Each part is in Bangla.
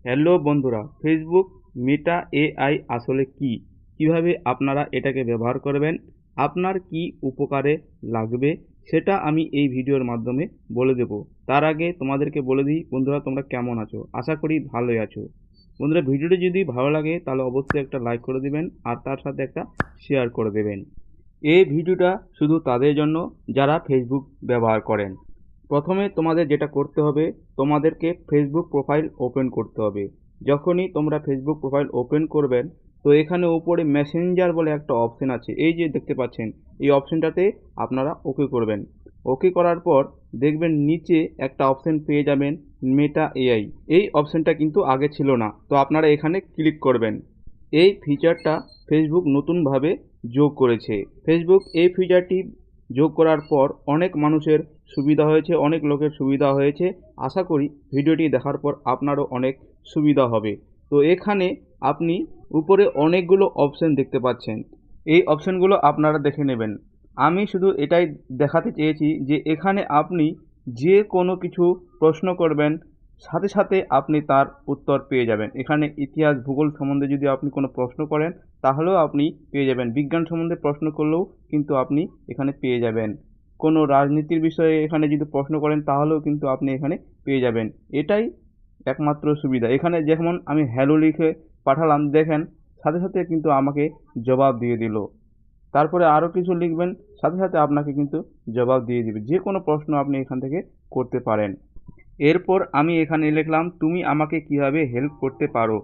হ্যালো বন্ধুরা, ফেসবুক মেটা এআই আসলে কি? কিভাবে আপনারা এটাকে ব্যবহার করবেন? আপনার কি উপকারে লাগবে? সেটা আমি এই ভিডিওর মাধ্যমে বলে দেব। তার আগে তোমাদেরকে বলে দিই বন্ধুরা, তোমরা কেমন আছো? আশা করি ভালোই আছো। বন্ধুরা, ভিডিওটি যদি ভালো লাগে তাহলে অবশ্যই একটা লাইক করে দিবেন আর তার সাথে একটা শেয়ার করে দেবেন। এই ভিডিওটা শুধু তাদের জন্য যারা ফেসবুক ব্যবহার করেন। প্রথমে তোমাদের যেটা করতে হবে, তোমাদেরকে ফেসবুক প্রোফাইল ওপেন করতে হবে। যখনই তোমরা ফেসবুক প্রোফাইল ওপেন করবেন, তো এখানে উপরে মেসেঞ্জার বলে একটা অপশন আছে, এই যে দেখতে পাচ্ছেন, এই অপশনটাতে আপনারা ওকে করবেন। ওকে করার পর দেখবেন নিচে একটা অপশন পেয়ে যাবেন, মেটা এআই। এই অপশনটা কিন্তু আগে ছিল না, তো আপনারা এখানে ক্লিক করবেন। এই ফিচারটা ফেসবুক নতুনভাবে যোগ করেছে। ফেসবুক এই ফিচারটি যোগ করার পর অনেক মানুষের সুবিধা হয়েছে, অনেক লোকের সুবিধা হয়েছে। আশা করি ভিডিওটি দেখার পর আপনারও অনেক সুবিধা হবে। তো এখানে আপনি উপরে অনেকগুলো অপশন দেখতে পাচ্ছেন, এই অপশনগুলো আপনারা দেখে নেবেন। আমি শুধু এটাই দেখাতে চেয়েছি যে এখানে আপনি যে কোনো কিছু প্রশ্ন করবেন, সাথে সাথে আপনি তার উত্তর পেয়ে যাবেন। এখানে ইতিহাস ভূগোল সম্বন্ধে যদি আপনি কোনো প্রশ্ন করেন তাহলেও আপনি পেয়ে যাবেন। বিজ্ঞান সম্বন্ধে প্রশ্ন করলেও কিন্তু আপনি এখানে পেয়ে যাবেন। কোনো রাজনীতির বিষয়ে এখানে যদি প্রশ্ন করেন তাহলেও কিন্তু আপনি এখানে পেয়ে যাবেন। এটাই একমাত্র সুবিধা। এখানে যেমন আমি হ্যালো লিখে পাঠালাম, দেখেন সাথে সাথে কিন্তু আমাকে জবাব দিয়ে দিল। তারপরে আরও কিছু লিখবেন, সাথে সাথে আপনাকে কিন্তু জবাব দিয়ে দিবে। যে কোনো প্রশ্ন আপনি এখান থেকে করতে পারেন। এরপর আমি এখানে লিখলাম, তুমি আমাকে কিভাবে হেল্প করতে পারো।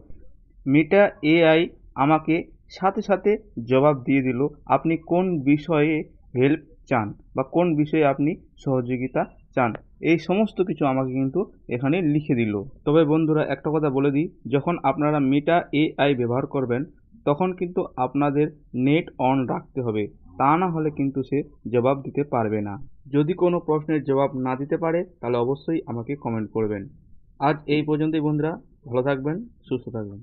মেটা এআই আমাকে সাথে সাথে জবাব দিয়ে দিল আপনি কোন বিষয়ে হেল্প চান বা কোন বিষয়ে আপনি সহযোগিতা চান। এই সমস্ত কিছু আমাকে কিন্তু এখানে লিখে দিল। তবে বন্ধুরা, একটা কথা বলে দিই, যখন আপনারা মেটা এআই ব্যবহার করবেন তখন কিন্তু আপনাদের নেট অন রাখতে হবে, তা না হলে কিন্তু সে জবাব দিতে পারবে না। যদি কোনো প্রশ্নের জবাব না দিতে পারে তাহলে অবশ্যই আমাকে কমেন্ট করবেন। আজ এই পর্যন্তই বন্ধুরা, ভালো থাকবেন, সুস্থ থাকবেন।